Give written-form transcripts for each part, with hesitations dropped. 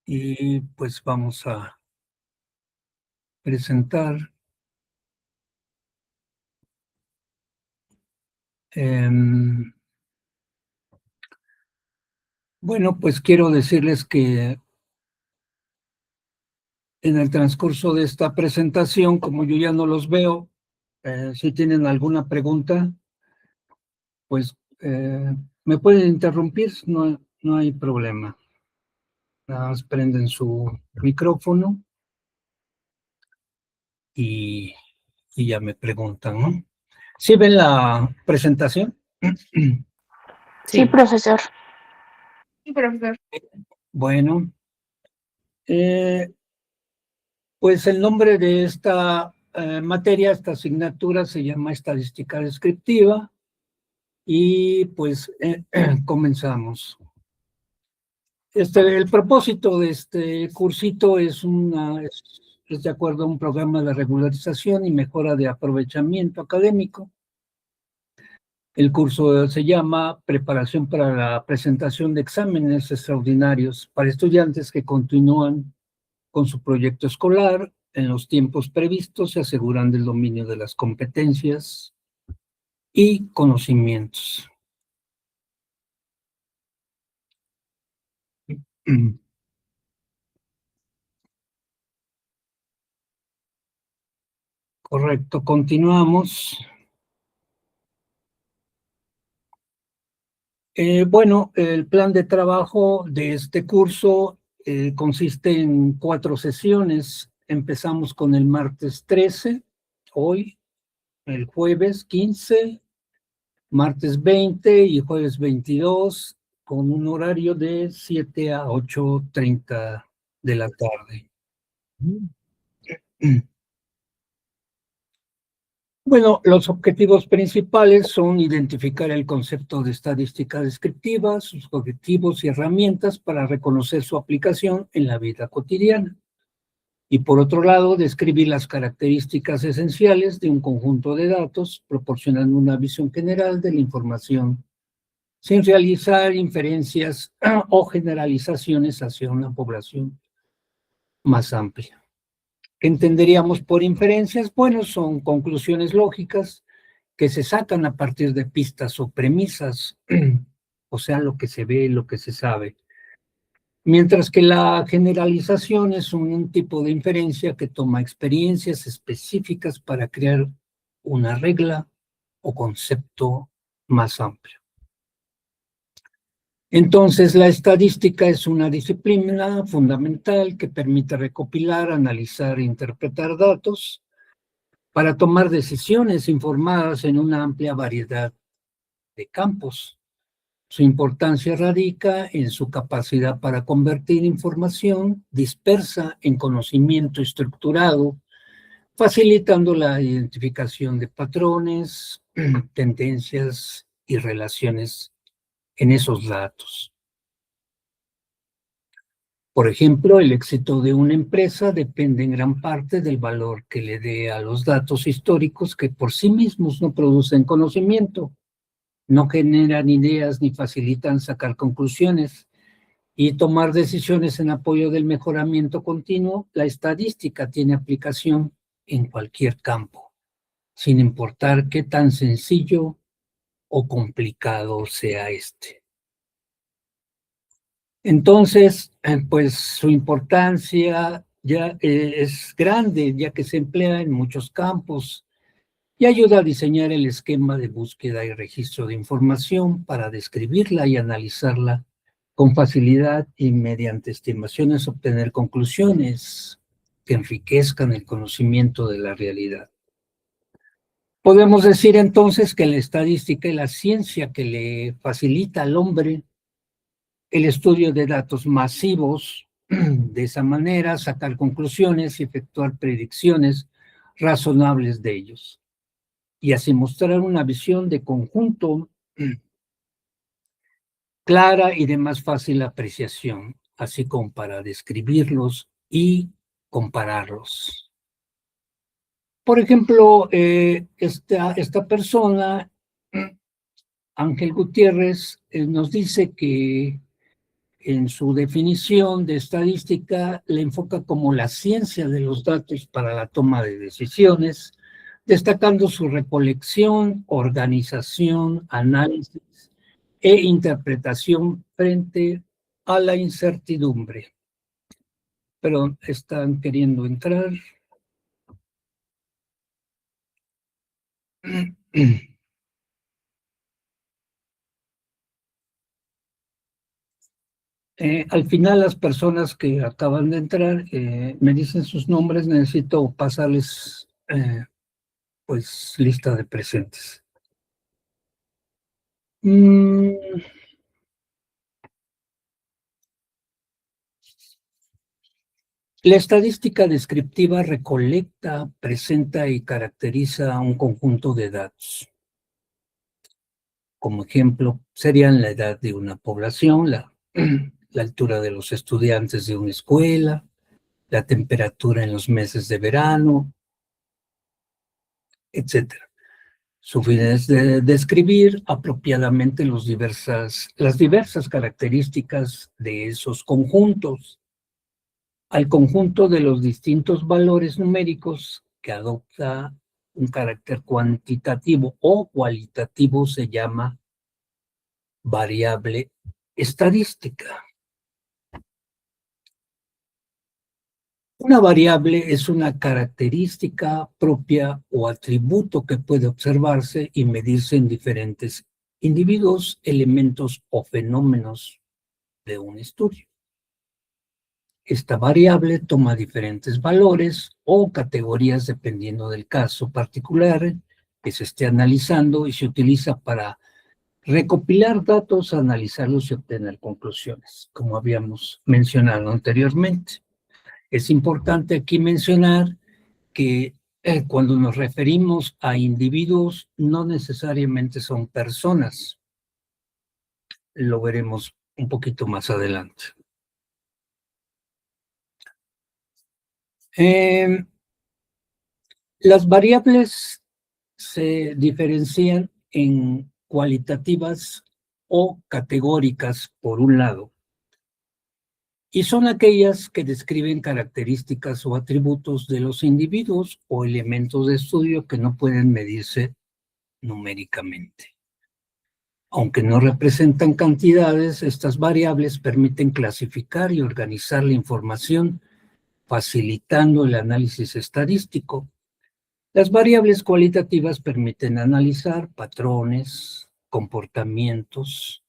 Y pues vamos a presentar. Bueno, pues quiero decirles que en el transcurso de esta presentación, como yo ya no los veo, si tienen alguna pregunta, pues me pueden interrumpir, no hay problema. Nada más prenden su micrófono y ya me preguntan, ¿no? ¿Sí ven la presentación? Sí, profesor. Sí, profesor. Bueno, pues el nombre de esta materia, esta asignatura se llama Estadística Descriptiva y pues comenzamos. El propósito de este cursito es de acuerdo a un programa de regularización y mejora de aprovechamiento académico. El curso se llama Preparación para la presentación de exámenes extraordinarios para estudiantes que continúan con su proyecto escolar en los tiempos previstos, se aseguran del dominio de las competencias y conocimientos. Correcto, continuamos. Bueno, el plan de trabajo de este curso consiste en 4 sesiones. Empezamos con el martes 13, hoy, el jueves 15, martes 20 y jueves 22, con un horario de 7 a 8:30 de la tarde. Bueno, los objetivos principales son identificar el concepto de estadística descriptiva, sus objetivos y herramientas para reconocer su aplicación en la vida cotidiana. Y por otro lado, describir las características esenciales de un conjunto de datos, proporcionando una visión general de la información, sin realizar inferencias o generalizaciones hacia una población más amplia. ¿Qué entenderíamos por inferencias? Bueno, son conclusiones lógicas que se sacan a partir de pistas o premisas, o sea, lo que se ve, lo que se sabe. Mientras que la generalización es un tipo de inferencia que toma experiencias específicas para crear una regla o concepto más amplio. Entonces, la estadística es una disciplina fundamental que permite recopilar, analizar e interpretar datos para tomar decisiones informadas en una amplia variedad de campos. Su importancia radica en su capacidad para convertir información dispersa en conocimiento estructurado, facilitando la identificación de patrones, tendencias y relaciones en esos datos. Por ejemplo, el éxito de una empresa depende en gran parte del valor que le dé a los datos históricos que por sí mismos no producen conocimiento, no generan ideas ni facilitan sacar conclusiones y tomar decisiones en apoyo del mejoramiento continuo. La estadística tiene aplicación en cualquier campo, sin importar qué tan sencillo o complicado sea este. Entonces, pues su importancia ya es grande, ya que se emplea en muchos campos y ayuda a diseñar el esquema de búsqueda y registro de información para describirla y analizarla con facilidad y mediante estimaciones obtener conclusiones que enriquezcan el conocimiento de la realidad. Podemos decir entonces que la estadística es la ciencia que le facilita al hombre el estudio de datos masivos, de esa manera sacar conclusiones y efectuar predicciones razonables de ellos, y así mostrar una visión de conjunto clara y de más fácil apreciación, así como para describirlos y compararlos. Por ejemplo, esta persona, Ángel Gutiérrez, nos dice que en su definición de estadística, la enfoca como la ciencia de los datos para la toma de decisiones, destacando su recolección, organización, análisis e interpretación frente a la incertidumbre. Pero están queriendo entrar. Al final, las personas que acaban de entrar me dicen sus nombres, necesito pasarles pues lista de presentes. La estadística descriptiva recolecta, presenta y caracteriza un conjunto de datos. Como ejemplo, serían la edad de una población, la altura de los estudiantes de una escuela, la temperatura en los meses de verano, etc. Su fin es describir apropiadamente las diversas características de esos conjuntos, al conjunto de los distintos valores numéricos que adopta un carácter cuantitativo o cualitativo se llama variable estadística. Una variable es una característica propia o atributo que puede observarse y medirse en diferentes individuos, elementos o fenómenos de un estudio. Esta variable toma diferentes valores o categorías dependiendo del caso particular que se esté analizando y se utiliza para recopilar datos, analizarlos y obtener conclusiones, como habíamos mencionado anteriormente. Es importante aquí mencionar que cuando nos referimos a individuos, no necesariamente son personas. Lo veremos un poquito más adelante. Las variables se diferencian en cualitativas o categóricas, por un lado, y son aquellas que describen características o atributos de los individuos o elementos de estudio que no pueden medirse numéricamente. Aunque no representan cantidades, estas variables permiten clasificar y organizar la información, facilitando el análisis estadístico. Las variables cualitativas permiten analizar patrones, comportamientos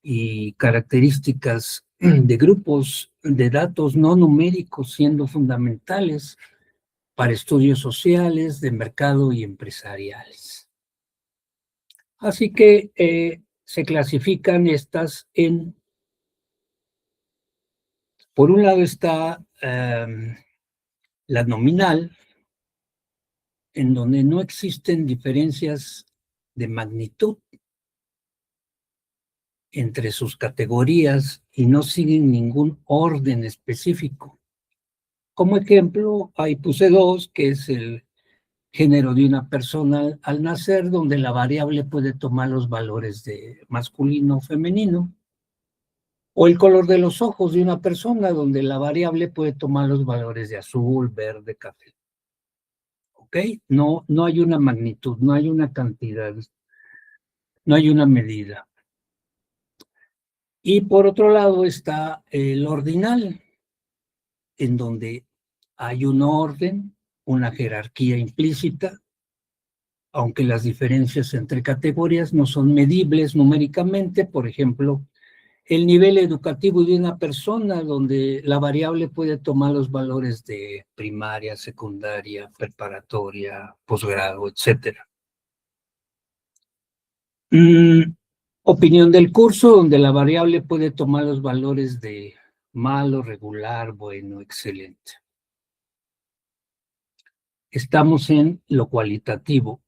y características de grupos de datos no numéricos, siendo fundamentales para estudios sociales, de mercado y empresariales. Así que se clasifican estas en, por un lado está la nominal, en donde no existen diferencias de magnitud entre sus categorías y no siguen ningún orden específico. Como ejemplo, ahí puse 2, que es el género de una persona al nacer, donde la variable puede tomar los valores de masculino o femenino, o el color de los ojos de una persona, donde la variable puede tomar los valores de azul, verde, café. ¿Ok? No hay una magnitud, no hay una cantidad, no hay una medida. Y por otro lado está el ordinal, en donde hay un orden, una jerarquía implícita, aunque las diferencias entre categorías no son medibles numéricamente. Por ejemplo, el nivel educativo de una persona, donde la variable puede tomar los valores de primaria, secundaria, preparatoria, posgrado, etc. Opinión del curso, donde la variable puede tomar los valores de malo, regular, bueno, excelente. Estamos en lo cualitativo.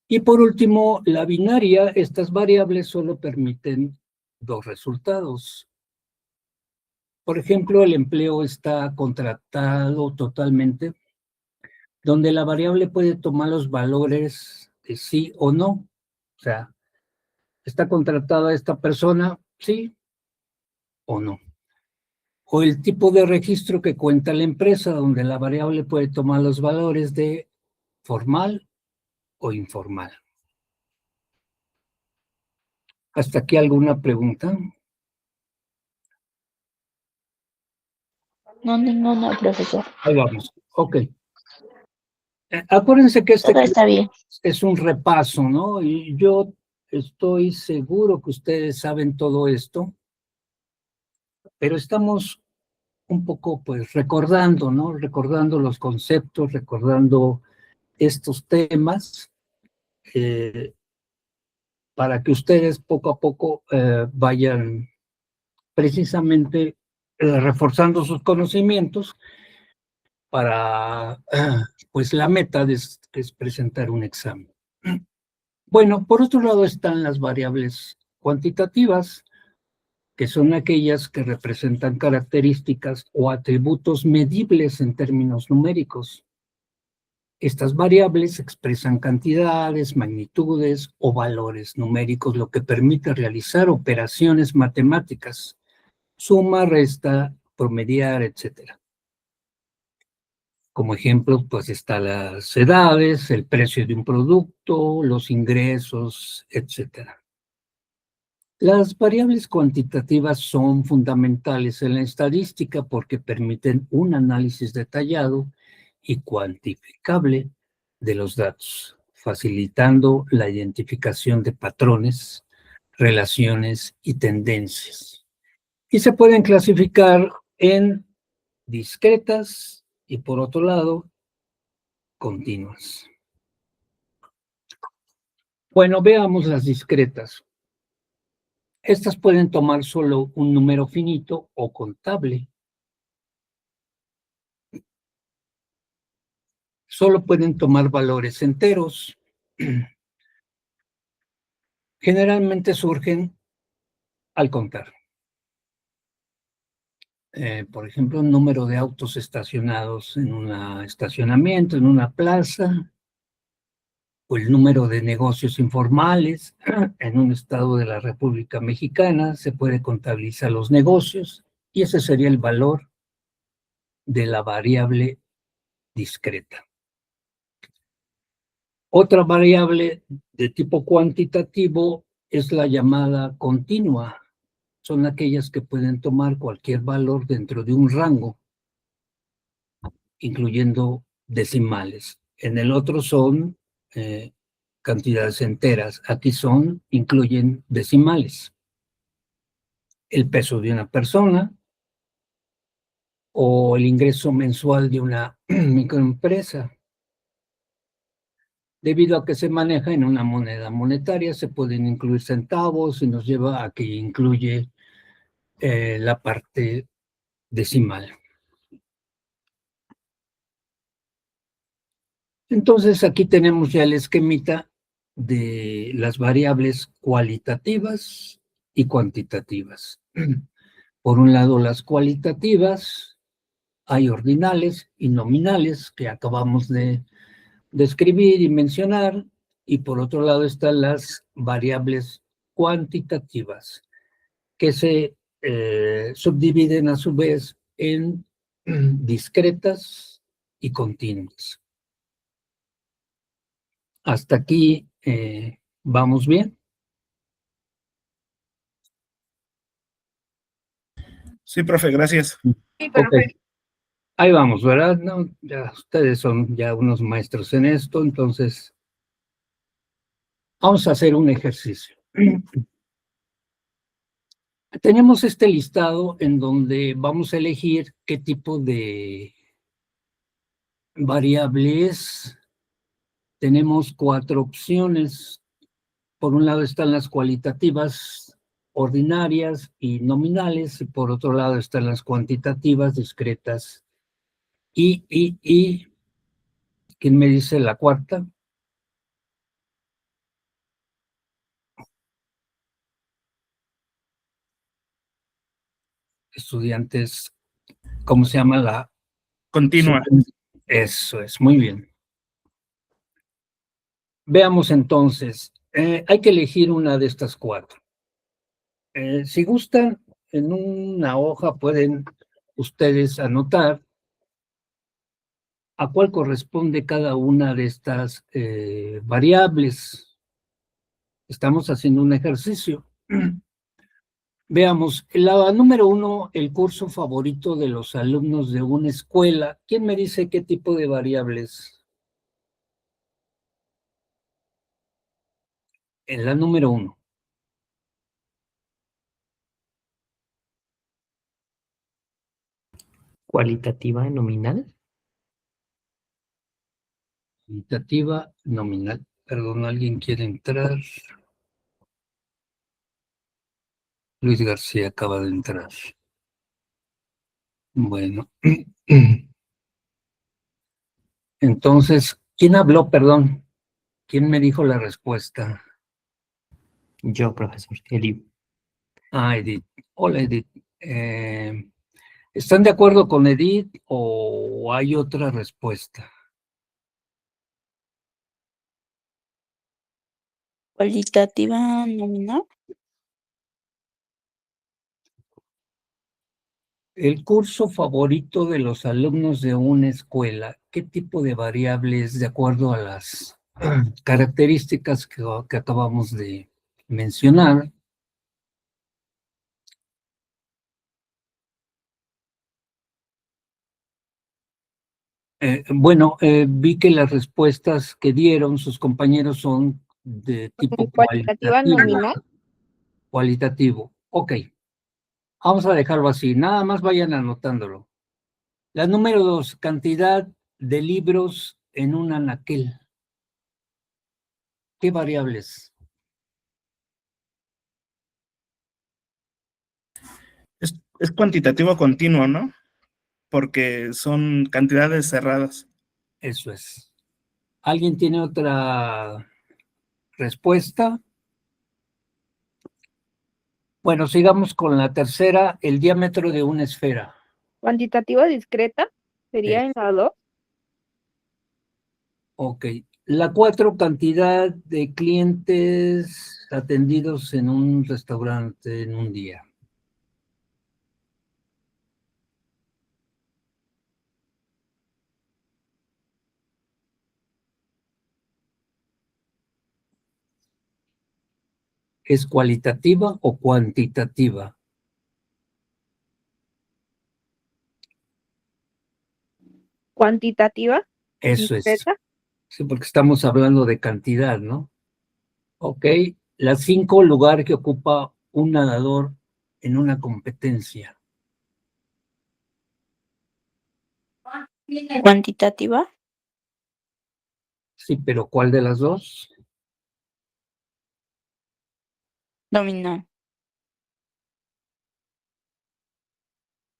Y por último, la binaria. Estas variables solo permiten 2 resultados. Por ejemplo, el empleo está contratado totalmente, donde la variable puede tomar los valores de sí o no. O sea, ¿está contratada esta persona? Sí. o no. O el tipo de registro que cuenta la empresa, donde la variable puede tomar los valores de formal o informal. ¿Hasta aquí alguna pregunta? No, ninguna, profesor. Ahí vamos. Ok. Acuérdense que Todo está bien. es un repaso, ¿no? Y yo estoy seguro que ustedes saben todo esto, pero estamos un poco, pues, recordando, ¿no? Recordando los conceptos, recordando estos temas, para que ustedes poco a poco vayan precisamente reforzando sus conocimientos para, pues, la meta es presentar un examen. Bueno, por otro lado están las variables cuantitativas, que son aquellas que representan características o atributos medibles en términos numéricos. Estas variables expresan cantidades, magnitudes o valores numéricos, lo que permite realizar operaciones matemáticas, suma, resta, promediar, etc. Como ejemplo, pues están las edades, el precio de un producto, los ingresos, etc. Las variables cuantitativas son fundamentales en la estadística porque permiten un análisis detallado y cuantificable de los datos, facilitando la identificación de patrones, relaciones y tendencias. Y se pueden clasificar en discretas y, por otro lado, continuas. Bueno, veamos las discretas. Estas pueden tomar solo un número finito o contable. Solo pueden tomar valores enteros. Generalmente surgen al contar. Por ejemplo, un número de autos estacionados en un estacionamiento, en una plaza, o el número de negocios informales en un estado de la República Mexicana. Se puede contabilizar los negocios y ese sería el valor de la variable discreta. Otra variable de tipo cuantitativo es la llamada continua. Son aquellas que pueden tomar cualquier valor dentro de un rango, incluyendo decimales. En el otro son cantidades enteras. Aquí incluyen decimales. El peso de una persona o el ingreso mensual de una microempresa. Debido a que se maneja en una moneda monetaria, se pueden incluir centavos y nos lleva a que incluye la parte decimal. Entonces, aquí tenemos ya el esquemita de las variables cualitativas y cuantitativas. Por un lado, las cualitativas, hay ordinales y nominales que acabamos de describir y mencionar, y por otro lado están las variables cuantitativas, que se subdividen a su vez en discretas y continuas. Hasta aquí vamos bien. Sí, profe, gracias. Sí, profe. Okay. Ahí vamos, ¿verdad? No, ya ustedes son ya unos maestros en esto, entonces vamos a hacer un ejercicio. Tenemos este listado en donde vamos a elegir qué tipo de variables. Tenemos 4 opciones. Por un lado están las cualitativas ordinarias y nominales, y por otro lado están las cuantitativas discretas. ¿Quién me dice la cuarta? Estudiantes, ¿cómo se llama la? Continua. Eso es, muy bien. Veamos entonces, hay que elegir una de estas 4. Si gustan, en una hoja pueden ustedes anotar a cuál corresponde cada una de estas variables. Estamos haciendo un ejercicio. Veamos, la número 1, el curso favorito de los alumnos de una escuela. ¿Quién me dice qué tipo de variables? En la número 1. ¿Cualitativa nominal? Cualitativa nominal. Perdón, ¿alguien quiere entrar? Luis García acaba de entrar. Bueno. Entonces, ¿quién habló? Perdón. ¿Quién me dijo la respuesta? Yo, profesor. Eli. Ah, Edith. Hola, Edith. ¿Están de acuerdo con Edith o hay otra respuesta? Cualitativa nominal. El curso favorito de los alumnos de una escuela, ¿qué tipo de variables de acuerdo a las características que acabamos de mencionar? Vi que las respuestas que dieron sus compañeros son de tipo Cualitativa nominal. Cualitativo. Ok. Vamos a dejarlo así. Nada más vayan anotándolo. La número 2, cantidad de libros en un anaquel. ¿Qué variables? Es cuantitativo continuo, ¿no? Porque son cantidades cerradas. Eso es. ¿Alguien tiene otra respuesta? Bueno, sigamos con la tercera, el diámetro de una esfera. Cuantitativa discreta sería en la 2. Ok. La 4, cantidad de clientes atendidos en un restaurante en un día. ¿Es cualitativa o cuantitativa? Cuantitativa Eso es. discreta. Sí, porque estamos hablando de cantidad, ¿no? Ok. La 5, lugar que ocupa un nadador en una competencia. Cuantitativa Sí, pero ¿cuál de las dos? nominal.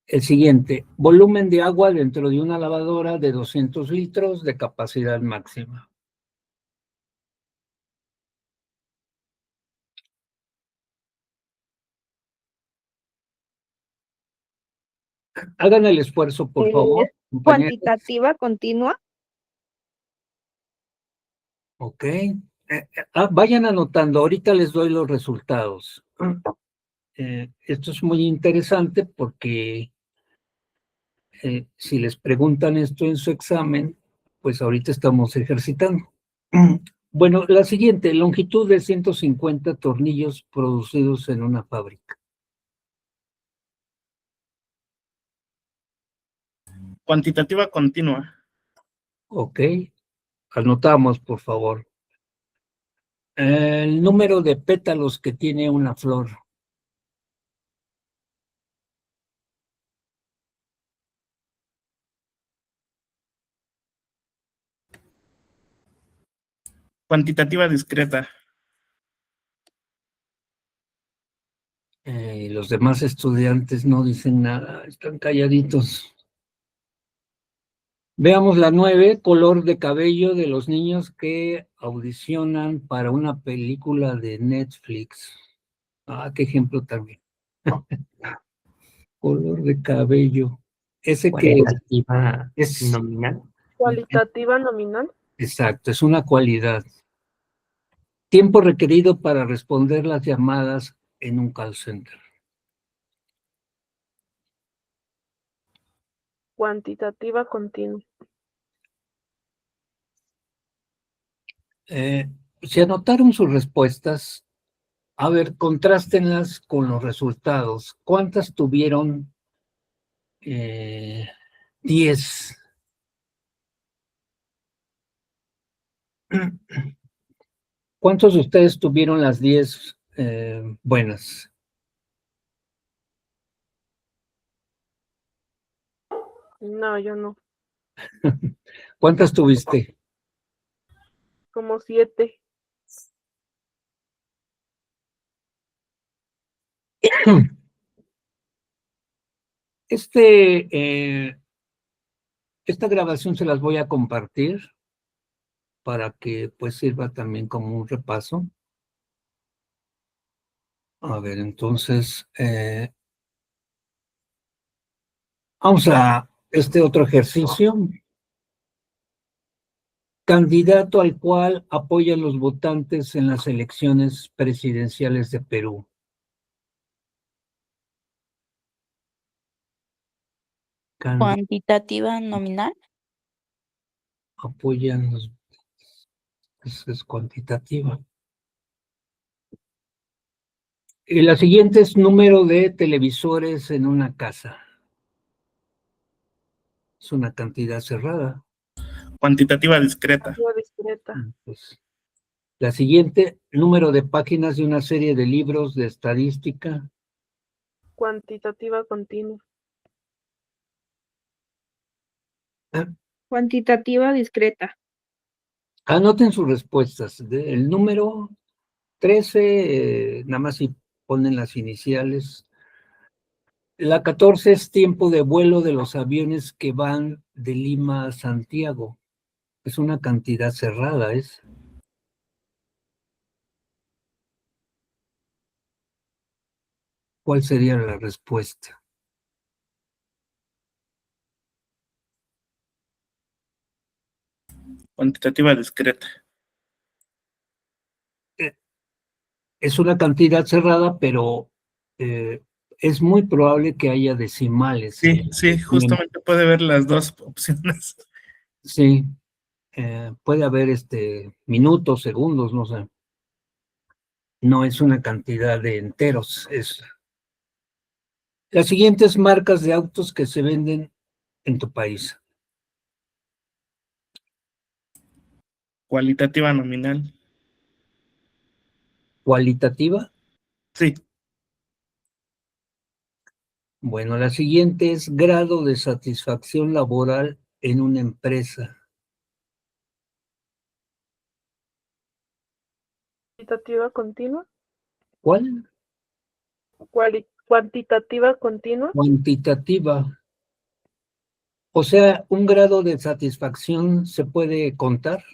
El siguiente, volumen de agua dentro de una lavadora de 200 litros de capacidad máxima. Hagan el esfuerzo, por favor, compañeros. Cuantitativa continua. Ok. Vayan anotando, ahorita les doy los resultados. Esto es muy interesante porque si les preguntan esto en su examen, pues ahorita estamos ejercitando. Bueno, la siguiente, longitud de 150 tornillos producidos en una fábrica. Cuantitativa continua. Ok, anotamos, por favor. El número de pétalos que tiene una flor. Cuantitativa discreta. Los demás estudiantes no dicen nada, están calladitos. Veamos la 9, color de cabello de los niños que audicionan para una película de Netflix. Ah, qué ejemplo también. Color de cabello. Ese que ¿Cualitativa es nominal? Cualitativa nominal. exacto, es una cualidad. Tiempo requerido para responder las llamadas en un call center. Cuantitativa continua. Si anotaron sus respuestas, a ver, contrástenlas con los resultados. ¿Cuántas tuvieron 10? ¿Cuántos de ustedes tuvieron las 10 buenas? No, yo no. ¿Cuántas tuviste? Como 7. Esta grabación se las voy a compartir para que pues sirva también como un repaso. A ver, entonces, vamos a este otro ejercicio. Candidato al cual apoyan los votantes en las elecciones presidenciales de Perú. Cuantitativa nominal. Apoyan los... Esa es cuantitativa. Y la siguiente es número de televisores en una casa. Es una cantidad cerrada. Cuantitativa discreta. Cuantitativa discreta. Pues, la siguiente, número de páginas de una serie de libros de estadística. Cuantitativa continua. Ah, Cuantitativa discreta. Anoten sus respuestas. El número 13, nada más si ponen las iniciales. La 14 es tiempo de vuelo de los aviones que van de Lima a Santiago. Es una cantidad cerrada, ¿es? ¿Cuál sería la respuesta? Cuantitativa discreta. Es una cantidad cerrada, pero es muy probable que haya decimales. Sí, sí, justamente puede ver las dos opciones. Sí, puede haber minutos, segundos, no sé. No es una cantidad de enteros. Las siguientes marcas de autos que se venden en tu país. Cualitativa nominal. Cualitativa. Sí. Bueno, la siguiente es grado de satisfacción laboral en una empresa. Cuantitativa continua. ¿Cuál? Cuantitativa continua. Cuantitativa. O sea, un grado de satisfacción se puede contar.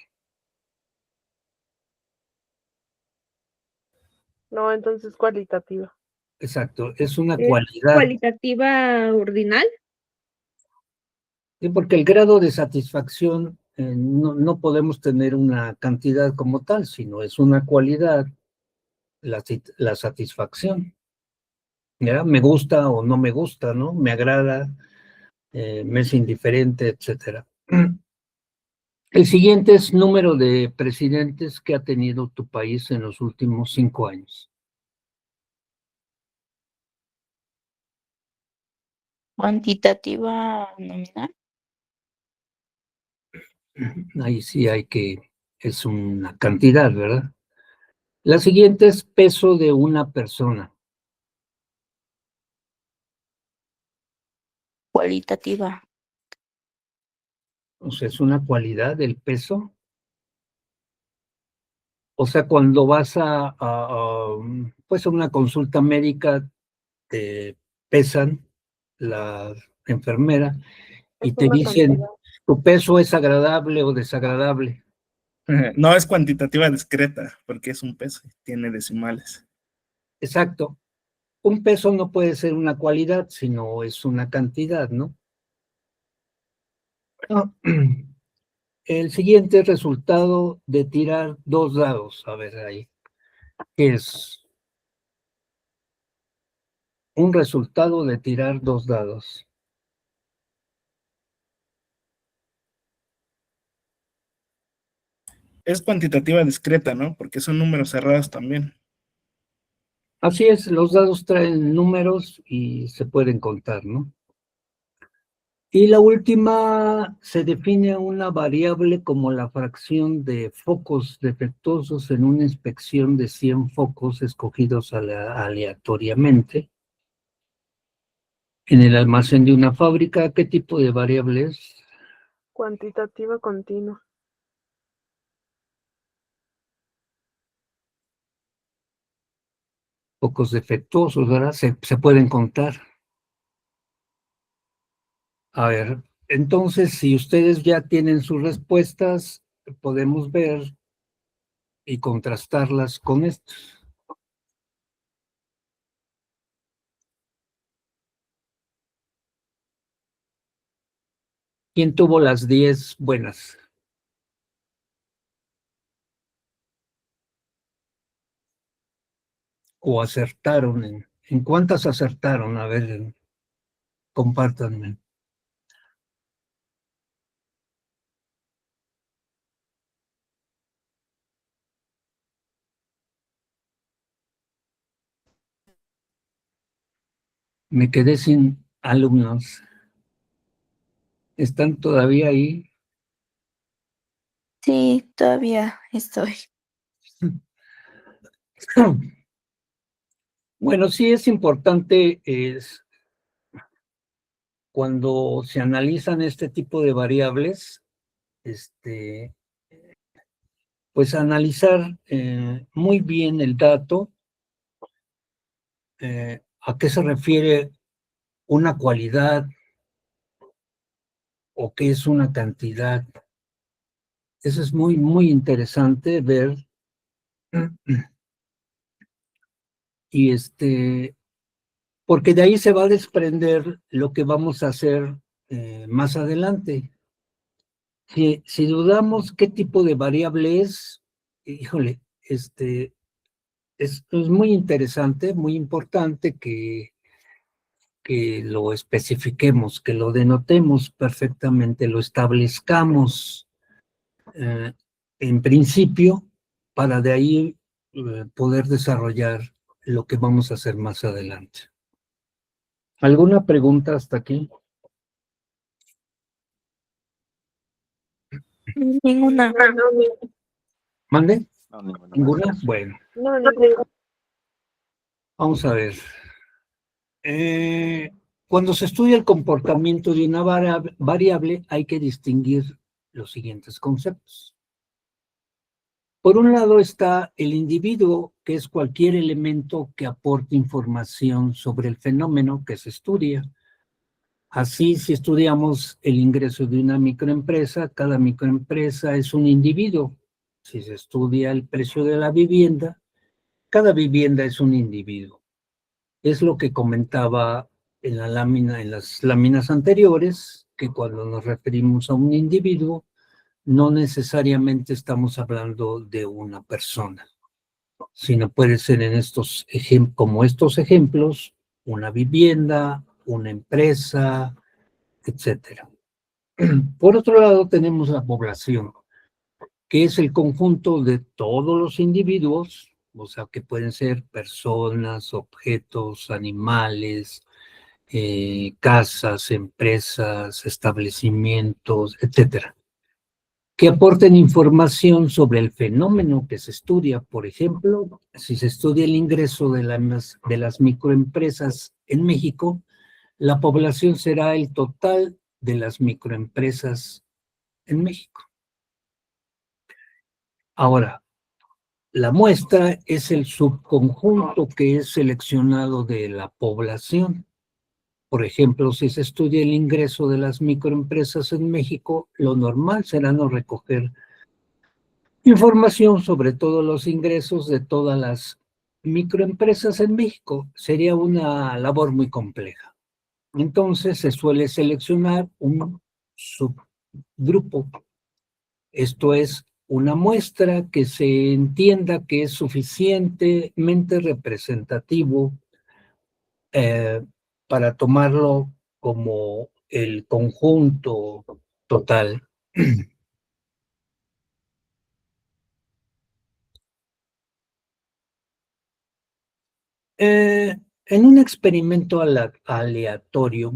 No, entonces cualitativa. Exacto, es una ¿Es cualidad. cualitativa ordinal? Sí, porque el grado de satisfacción no podemos tener una cantidad como tal, sino es una cualidad, la satisfacción. ¿Ya? Me gusta o no me gusta, ¿no? Me agrada, me es indiferente, etcétera. El siguiente es número de presidentes que ha tenido tu país en los últimos 5 años. Cuantitativa nominal. Ahí sí es una cantidad, ¿verdad? La siguiente es peso de una persona. Cualitativa. O sea, es una cualidad del peso. O sea, cuando vas pues a una consulta médica, te pesan la enfermera y Es te una dicen, cantidad. tu peso es agradable o desagradable. No es cuantitativa discreta, porque es un peso y tiene decimales. Exacto. Un peso no puede ser una cualidad, sino es una cantidad, ¿no? Ah, el siguiente resultado de tirar 2 dados. A ver ahí. ¿Qué es? Un resultado de tirar 2 dados. Es cuantitativa discreta, ¿no? Porque son números cerrados también. Así es, los dados traen números y se pueden contar, ¿no? Y la última, se define una variable como la fracción de focos defectuosos en una inspección de 100 focos escogidos aleatoriamente en el almacén de una fábrica. ¿Qué tipo de variable es? Cuantitativa continua. Focos defectuosos, ¿verdad? Se pueden contar. A ver, entonces, si ustedes ya tienen sus respuestas, podemos ver y contrastarlas con estos. ¿Quién tuvo las 10 buenas? ¿O acertaron? ¿En cuántas acertaron? A ver, compártanme. Me quedé sin alumnos. ¿Están todavía ahí? Sí, todavía estoy. Bueno, sí es importante cuando se analizan este tipo de variables, pues analizar muy bien el dato, a qué se refiere una cualidad o qué es una cantidad. Eso es muy, muy interesante ver. Y porque de ahí se va a desprender lo que vamos a hacer más adelante. Si dudamos qué tipo de variable es, híjole, es muy interesante, muy importante que lo especifiquemos, que lo denotemos perfectamente, lo establezcamos en principio para de ahí poder desarrollar lo que vamos a hacer más adelante. ¿Alguna pregunta hasta aquí? Ninguna. ¿Mande? No, ninguna ¿Ninguna? maestra. Bueno, No, ninguna. vamos a ver. Cuando se estudia el comportamiento de una variable, hay que distinguir los siguientes conceptos. Por un lado está el individuo, que es cualquier elemento que aporte información sobre el fenómeno que se estudia. Así, si estudiamos el ingreso de una microempresa, cada microempresa es un individuo. Si se estudia el precio de la vivienda, cada vivienda es un individuo. Es lo que comentaba en las láminas anteriores, que cuando nos referimos a un individuo, no necesariamente estamos hablando de una persona, sino puede ser como estos ejemplos, una vivienda, una empresa, etcétera. Por otro lado, tenemos la población, que es el conjunto de todos los individuos, o sea, que pueden ser personas, objetos, animales, casas, empresas, establecimientos, etcétera, que aporten información sobre el fenómeno que se estudia. Por ejemplo, si se estudia el ingreso de las microempresas en México, la población será el total de las microempresas en México. Ahora, la muestra es el subconjunto que es seleccionado de la población. Por ejemplo, si se estudia el ingreso de las microempresas en México, lo normal será no recoger información sobre todos los ingresos de todas las microempresas en México. Sería una labor muy compleja. Entonces se suele seleccionar un subgrupo. Esto es una muestra que se entienda que es suficientemente representativo para tomarlo como el conjunto total. En un experimento aleatorio,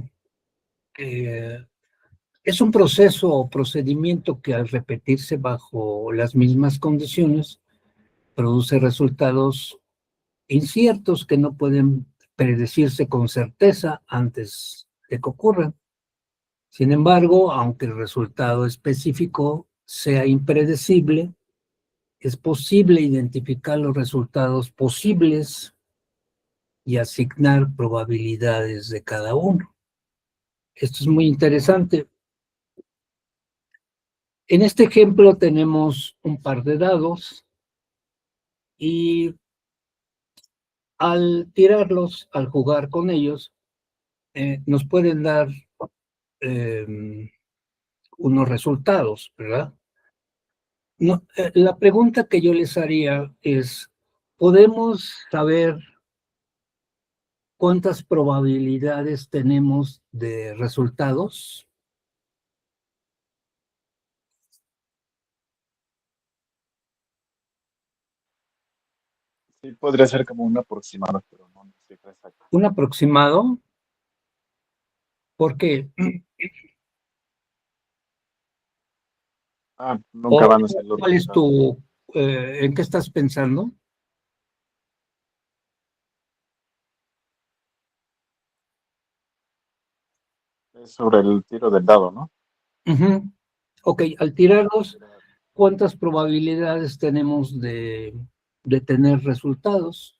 es un proceso o procedimiento que al repetirse bajo las mismas condiciones produce resultados inciertos que no pueden predecirse con certeza antes de que ocurran. Sin embargo, aunque el resultado específico sea impredecible, es posible identificar los resultados posibles y asignar probabilidades de cada uno. Esto es muy interesante. En este ejemplo tenemos un par de dados y al tirarlos, al jugar con ellos, nos pueden dar unos resultados, ¿verdad? No, la pregunta que yo les haría es, ¿podemos saber cuántas probabilidades tenemos de resultados? Sí, podría ser como un aproximado, pero no una cifra exacta. ¿Un aproximado? ¿Por qué? Nunca van a ser los ¿Cuál es resultados. en qué estás pensando? Es sobre el tiro del dado, ¿no? Ujú. Ok, al tirarlos, ¿cuántas probabilidades tenemos de tener resultados?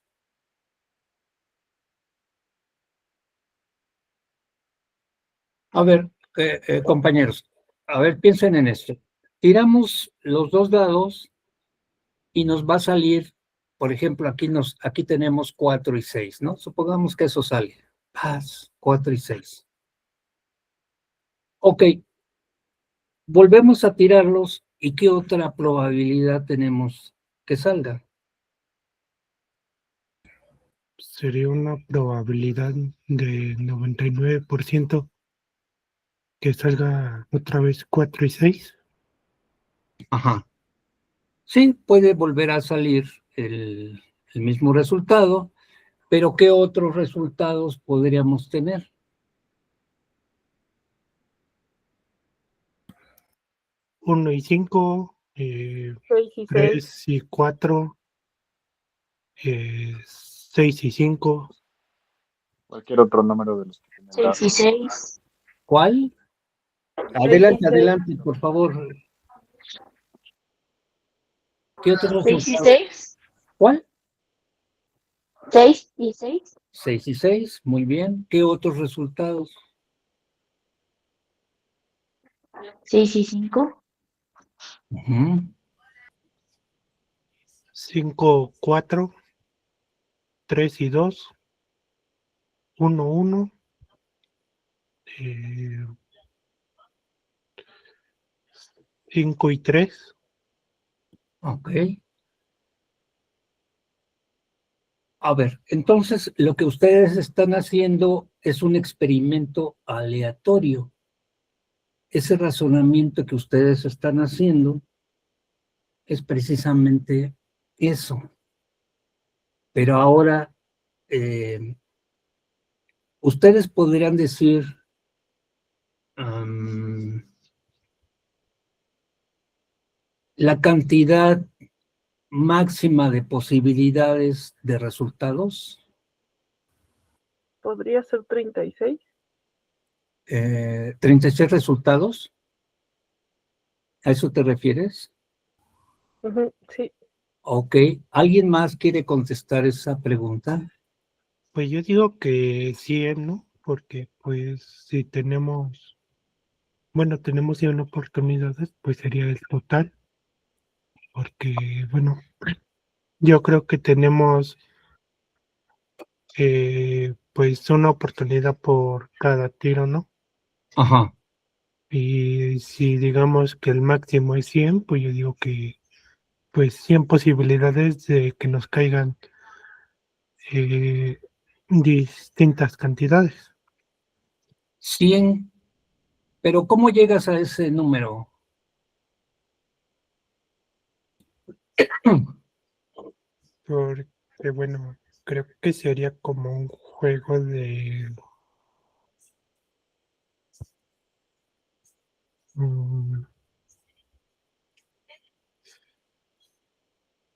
A ver, compañeros, a ver, piensen en esto. Tiramos los dos dados y nos va a salir, por ejemplo, aquí tenemos 4 y 6, ¿no? Supongamos que eso sale. Paz, 4 y 6. Ok, volvemos a tirarlos y ¿qué otra probabilidad tenemos que salga? Sería una probabilidad de 99% que salga otra vez 4 y 6. Ajá. Sí, puede volver a salir el mismo resultado, pero ¿qué otros resultados podríamos tener? 1 y 5, 6 y 6. 3 y 4, 6 y 5. Cualquier otro número de los que tienen dados. 6 y 6. ¿Cuál? 6 Adelante, y 6. adelante, por favor. ¿Qué otros 6 y resultados? 6. ¿Cuál? 6 y 6. 6 y 6, muy bien. ¿Qué otros resultados? 6 y 5. 5, 4, 3 y 2, 1, 1, 5 y 3. Ok. A ver, entonces lo que ustedes están haciendo es un experimento aleatorio. Ese razonamiento que ustedes están haciendo es precisamente eso. Pero ahora, ustedes podrían decir, la cantidad máxima de posibilidades de resultados. Podría ser 36. 36 resultados. ¿A eso te refieres? Sí. Ok. ¿Alguien más quiere contestar esa pregunta? Pues yo digo que 100, ¿no? Porque pues si tenemos 100 oportunidades, pues sería el total. Porque, bueno, yo creo que tenemos pues una oportunidad por cada tiro, ¿no? Ajá. Y si digamos que el máximo es 100, pues yo digo que pues 100 posibilidades de que nos caigan distintas cantidades. 100. Pero ¿cómo llegas a ese número? Porque, bueno, creo que sería como un juego de... mm,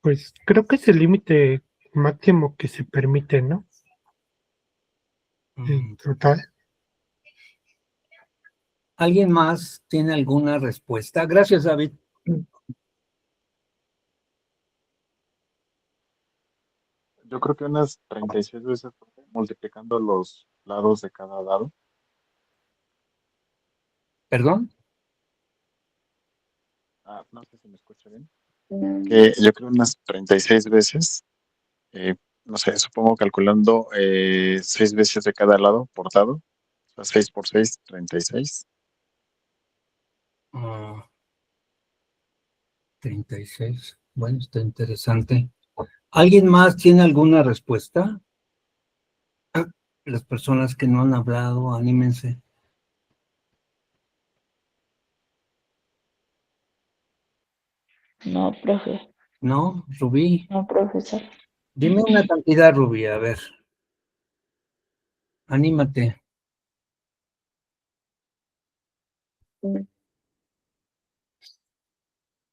pues creo que es el límite máximo que se permite, ¿no? En total. ¿Alguien más tiene alguna respuesta? Gracias, David. Yo creo que unas 36 veces multiplicando los lados de cada dado. ¿Perdón? No sé si me escucha bien. Que yo creo unas 36 veces, no sé, supongo calculando 6 veces de cada lado por dado. O sea, 6 por 6, 36. 36. Bueno, está interesante. ¿Alguien más tiene alguna respuesta? Las personas que no han hablado, anímense. No, profe. ¿No? Rubí. No, profesor. Dime una cantidad, Rubí, a ver. Anímate.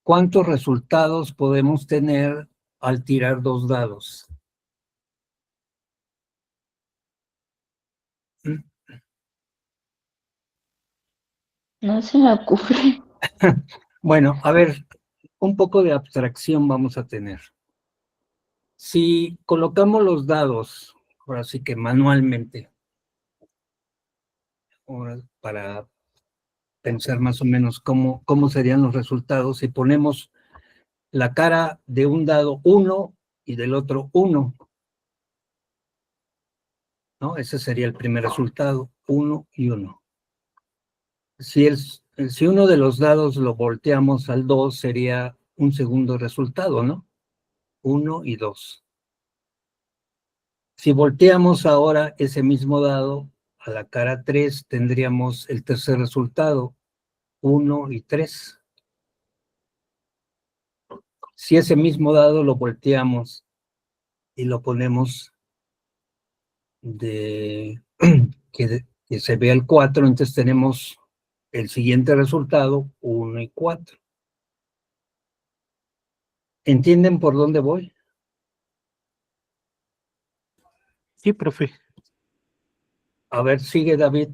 ¿Cuántos resultados podemos tener al tirar dos dados? No se me ocurre. Bueno, a ver, un poco de abstracción vamos a tener. Si colocamos los dados, ahora sí que manualmente, ahora para pensar más o menos cómo serían los resultados, si ponemos la cara de un dado 1 y del otro 1, ¿no? Ese sería el primer resultado, 1 y 1. Si uno de los dados lo volteamos al 2, sería un segundo resultado, ¿no? 1 y 2. Si volteamos ahora ese mismo dado a la cara 3, tendríamos el tercer resultado, 1 y 3. Si ese mismo dado lo volteamos y lo ponemos que se vea el 4, entonces tenemos el siguiente resultado, 1 y 4. ¿Entienden por dónde voy? Sí, profe. A ver, sigue David.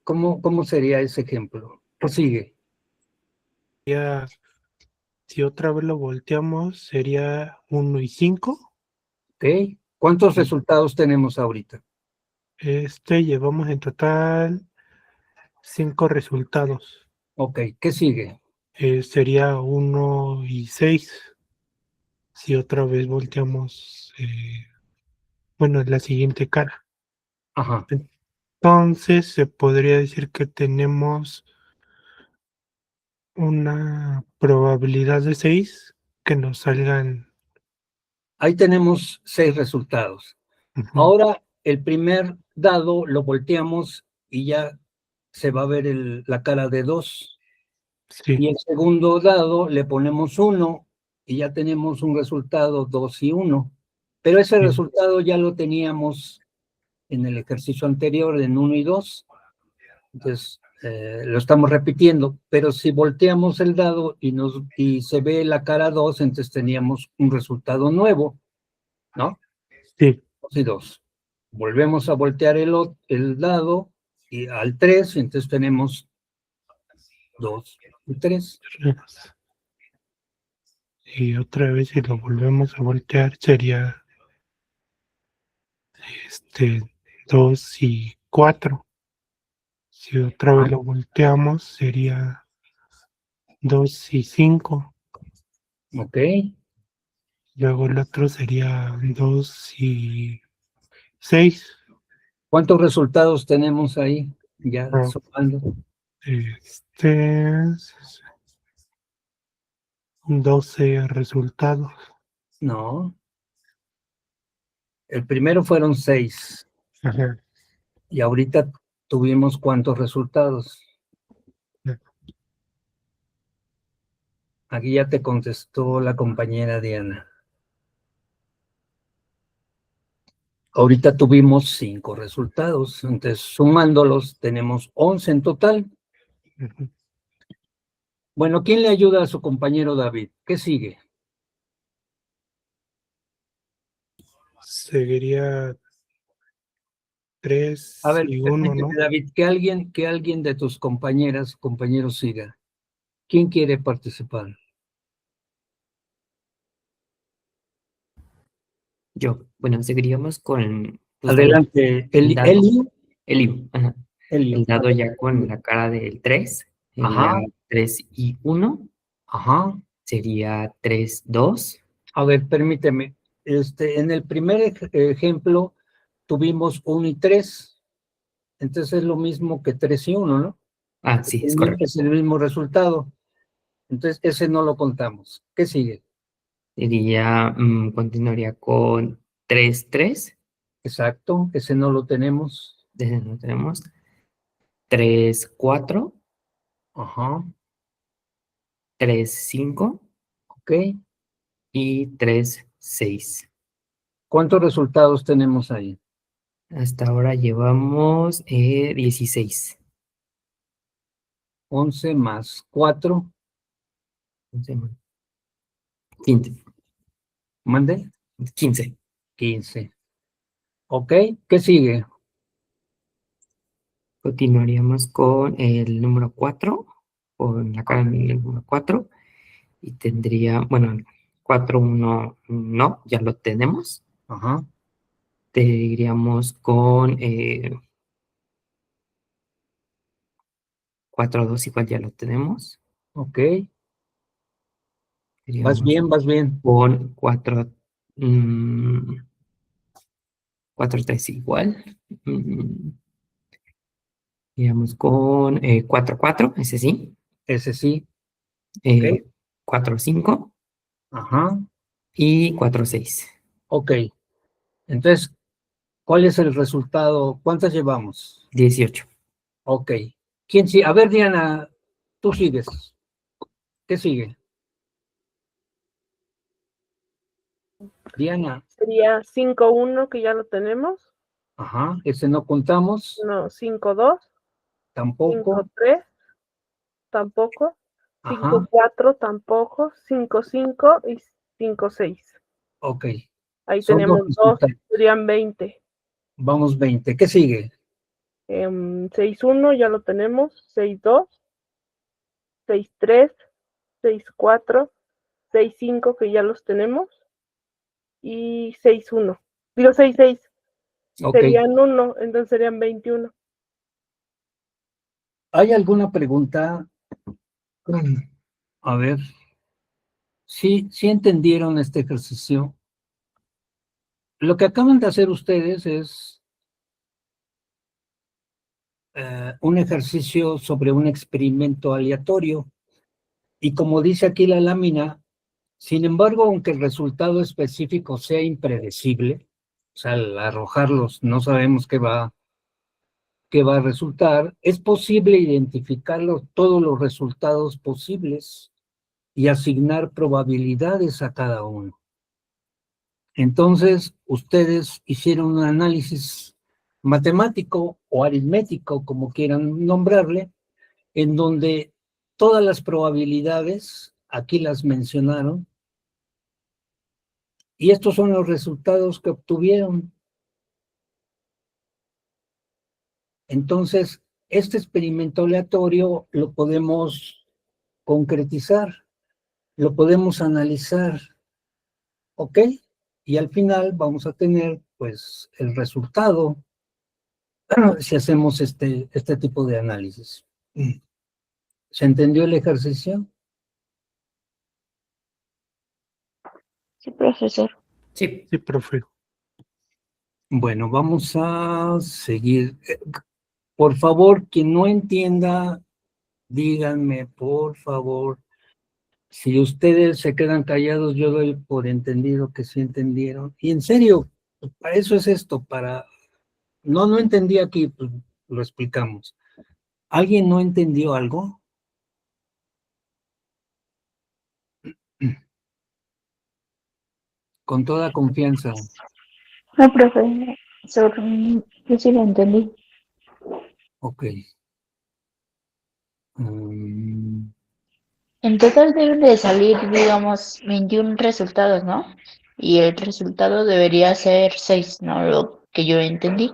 ¿Cómo sería ese ejemplo? Pues sigue. Ya, si otra vez lo volteamos, sería 1 y 5. ¿Ok? ¿Cuántos resultados tenemos ahorita? Llevamos en total 5 resultados. Ok, ¿qué sigue? Sería 1 y 6. Si otra vez volteamos, bueno, la siguiente cara. Ajá. Entonces se podría decir que tenemos una probabilidad de 6 que nos salgan. Ahí tenemos 6 resultados. Ujú. Ahora, el primer dado lo volteamos y ya se va a ver la cara de 2. Sí, Y el segundo dado le ponemos 1 y ya tenemos un resultado 2 y 1. Pero ese sí, resultado ya lo teníamos en el ejercicio anterior en 1 y 2. Entonces, lo estamos repitiendo. Pero si volteamos el dado y se ve la cara 2, entonces teníamos un resultado nuevo, ¿no? sí. 2 y 2. Volvemos a voltear el dado y al 3, entonces tenemos 2 y 3. Y otra vez si lo volvemos a voltear sería 2 y 4. Si otra vez lo volteamos sería 2 y 5. Ok. Luego el otro sería 2 y 6. ¿Cuántos resultados tenemos ahí? Ya sumando. 12 resultados. No. El primero fueron 6. Ajá. Y ahorita tuvimos ¿cuántos resultados? Aquí ya te contestó la compañera Diana. Ahorita tuvimos 5 resultados, entonces sumándolos tenemos 11 en total. Ujú. Bueno, ¿quién le ayuda a su compañero David? ¿Qué sigue? Seguiría 3 A ver, y 1, permíteme, ¿no? David, que alguien de tus compañeros siga. ¿Quién quiere participar? Yo. Bueno, seguiríamos con, pues bueno, Adelante, el dado, Eli. el, ajá, Elio. el dado ya con la cara del 3, Ajá, sería 3 y 1, ajá. sería 3, 2. A ver, permíteme. En el primer ejemplo tuvimos 1 y 3, entonces es lo mismo que 3 y 1, ¿no? Ah, sí, es correcto. Es el mismo resultado. Entonces ese no lo contamos. ¿Qué sigue? Sería, continuaría con 3, 3. Exacto, ese no lo tenemos. Desde no tenemos 3, 4, Ajá, 3, 5 ok. y 3, 6. ¿Cuántos resultados tenemos ahí? Hasta ahora llevamos 16. 11 más 4, 15. mande, 15. 15. Ok, ¿qué sigue? Continuaríamos con el número 4, con la cara del número 4, y tendría, bueno, 4, 1, no, ya lo tenemos. Ajá, Seguiríamos con 4, 2, igual ya lo tenemos. ok. Vas Seguiríamos bien, vas bien. con 4, 4, 3 igual. Mm, Iríamos con 4, 4, ese sí. Ese sí, ok. 4, 5 Ajá, y 4, 6. ok. Entonces, ¿cuál es el resultado? ¿Cuántas llevamos? 18. Ok. ¿Quién sigue? A ver, Diana, tú sigues. ¿Qué sigue? Diana, Sería 5-1, que ya lo tenemos. ajá, ese no contamos, No, 5-2, tampoco. 5-3, tampoco. Ajá, 5-4, tampoco. 5-5 y 5-6. ok. Ahí Son dos tenemos 2, resultados. serían 20. Vamos 20. ¿Qué sigue? 6-1 ya lo tenemos. 6-2, 6-3, 6-4, 6-5, que ya los tenemos. Y 6-1. Digo 6-6. Ok. Serían 1, entonces serían 21. ¿Hay alguna pregunta? A ver, ¿sí entendieron este ejercicio? Lo que acaban de hacer ustedes es un ejercicio sobre un experimento aleatorio. Y como dice aquí la lámina, sin embargo, aunque el resultado específico sea impredecible, o sea, al arrojarlos no sabemos qué va a resultar, es posible identificar todos los resultados posibles y asignar probabilidades a cada uno. Entonces, ustedes hicieron un análisis matemático o aritmético, como quieran nombrarle, en donde todas las probabilidades, aquí las mencionaron, y estos son los resultados que obtuvieron. Entonces, este experimento aleatorio lo podemos concretizar, lo podemos analizar, ¿ok? Y al final vamos a tener, pues, el resultado si hacemos este tipo de análisis. ¿Se entendió el ejercicio? Sí, profesor. Sí. Sí, profe. Bueno, vamos a seguir. Por favor, quien no entienda, díganme, por favor. Si ustedes se quedan callados, yo doy por entendido que sí entendieron. Y en serio, pues, para eso es esto, para... No entendí aquí, pues lo explicamos. ¿Alguien no entendió algo? Con toda confianza. No, profe. Yo sí lo entendí. Ok. Mm, En total deben de salir, digamos, 21 resultados, ¿no? Y el resultado debería ser 6, ¿no? Lo que yo entendí.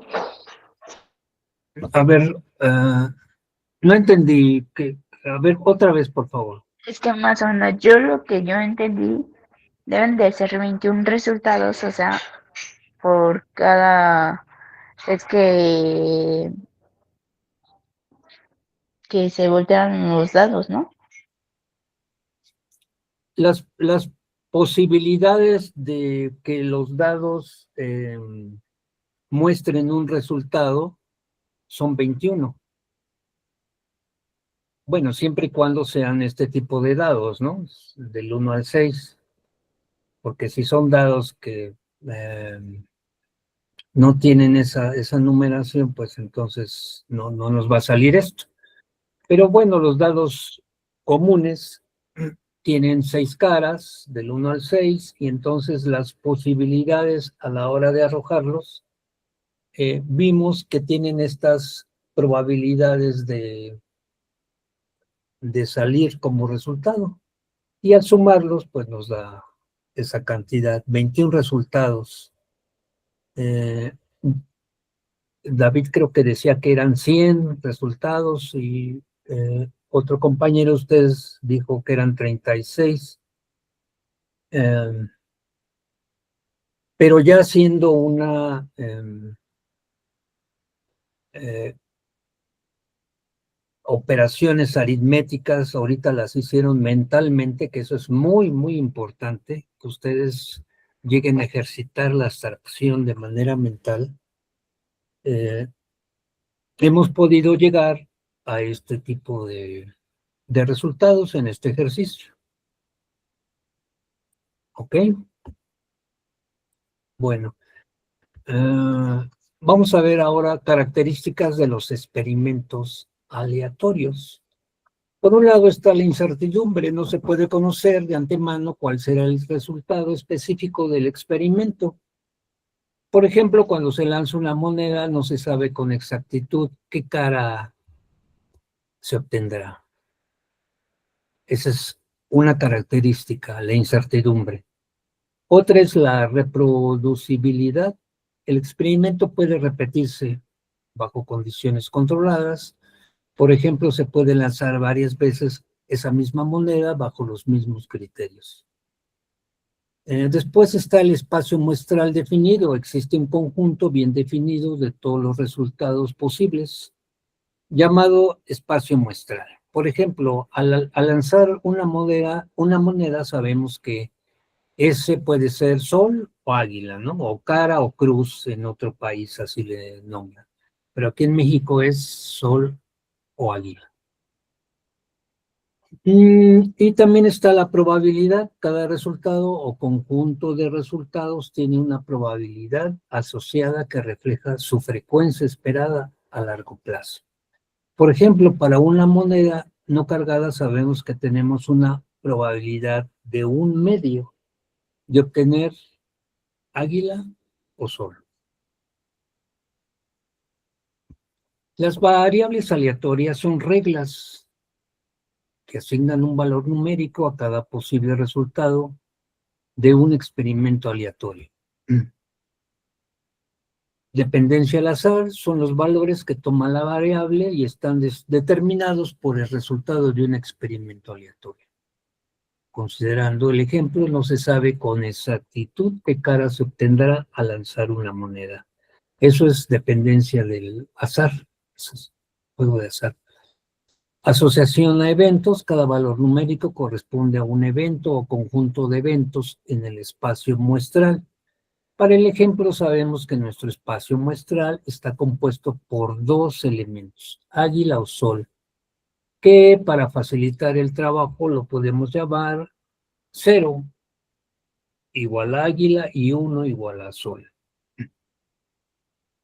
a ver, no entendí. A ver, otra vez, por favor. Es que más o menos yo lo que yo entendí deben de ser 21 resultados, o sea, por cada vez que se voltean los dados, ¿no? Las posibilidades de que los dados muestren un resultado son 21. Bueno, siempre y cuando sean este tipo de dados, ¿no? Del 1 al 6. Porque si son dados que no tienen esa numeración, pues entonces no nos va a salir esto. Pero bueno, los dados comunes tienen 6 caras, del 1 al 6, y entonces las posibilidades a la hora de arrojarlos, vimos que tienen estas probabilidades de salir como resultado. Y al sumarlos, pues nos da esa cantidad, 21 resultados. David creo que decía que eran 100 resultados y otro compañero de ustedes dijo que eran 36. Pero ya haciendo una operaciones aritméticas, ahorita las hicieron mentalmente, que eso es muy, muy importante, que ustedes lleguen a ejercitar la abstracción de manera mental. Hemos podido llegar a este tipo de resultados en este ejercicio. ¿Ok? Bueno, vamos a ver ahora características de los experimentos aleatorios. Por un lado está la incertidumbre, no se puede conocer de antemano cuál será el resultado específico del experimento. Por ejemplo, cuando se lanza una moneda, no se sabe con exactitud qué cara se obtendrá. Esa es una característica, la incertidumbre. Otra es la reproducibilidad. El experimento puede repetirse bajo condiciones controladas. Por ejemplo, se puede lanzar varias veces esa misma moneda bajo los mismos criterios. Después está el espacio muestral definido. Existe un conjunto bien definido de todos los resultados posibles, llamado espacio muestral. Por ejemplo, al lanzar una moneda sabemos que ese puede ser sol o águila, ¿no? O cara o cruz en otro país, así le nombran. Pero aquí en México es sol o águila. Y también está la probabilidad. Cada resultado o conjunto de resultados tiene una probabilidad asociada que refleja su frecuencia esperada a largo plazo. Por ejemplo, para una moneda no cargada sabemos que tenemos una probabilidad de 1/2 de obtener águila o sol. Las variables aleatorias son reglas que asignan un valor numérico a cada posible resultado de un experimento aleatorio. Dependencia al azar son los valores que toma la variable y están determinados por el resultado de un experimento aleatorio. Considerando el ejemplo, no se sabe con exactitud qué cara se obtendrá al lanzar una moneda. Eso es dependencia del azar, eso es juego de azar. Asociación a eventos, cada valor numérico corresponde a un evento o conjunto de eventos en el espacio muestral. Para el ejemplo sabemos que nuestro espacio muestral está compuesto por 2 elementos, águila o sol, que para facilitar el trabajo lo podemos llamar 0 igual a águila y 1 igual a sol.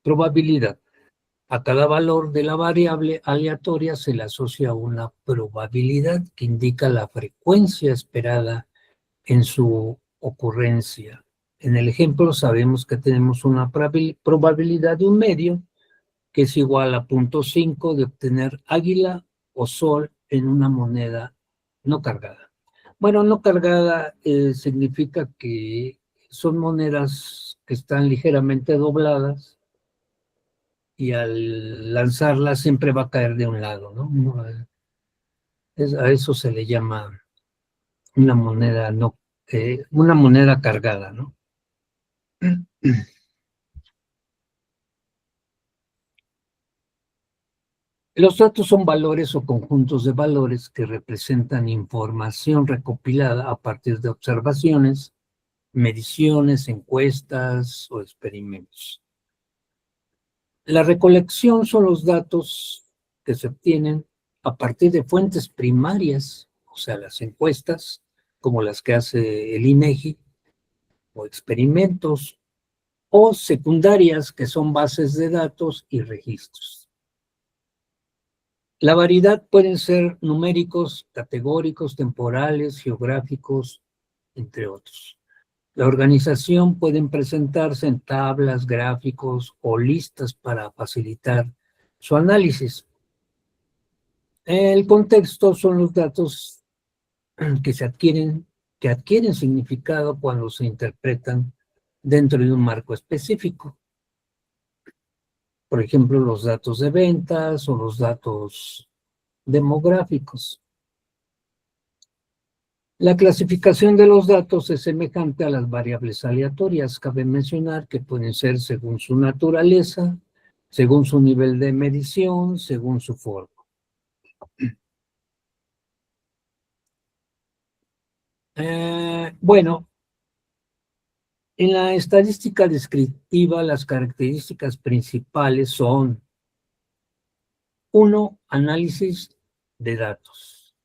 Probabilidad. A cada valor de la variable aleatoria se le asocia una probabilidad que indica la frecuencia esperada en su ocurrencia. En el ejemplo sabemos que tenemos una probabilidad de un medio que es igual a 0.5 de obtener águila o sol en una moneda no cargada. Bueno, no cargada significa que son monedas que están ligeramente dobladas y al lanzarlas siempre va a caer de un lado, ¿no? A eso se le llama una moneda una moneda cargada, ¿no? Los datos son valores o conjuntos de valores que representan información recopilada a partir de observaciones, mediciones, encuestas o experimentos. La recolección son los datos que se obtienen a partir de fuentes primarias, o sea, las encuestas, como las que hace el INEGI, o experimentos, o secundarias, que son bases de datos y registros. La variedad pueden ser numéricos, categóricos, temporales, geográficos, entre otros. La organización pueden presentarse en tablas, gráficos o listas para facilitar su análisis. El contexto son los datos que adquieren significado cuando se interpretan dentro de un marco específico. Por ejemplo, los datos de ventas o los datos demográficos. La clasificación de los datos es semejante a las variables aleatorias. Cabe mencionar que pueden ser según su naturaleza, según su nivel de medición, según su forma. Bueno, en la estadística descriptiva las características principales son: 1. Análisis de datos,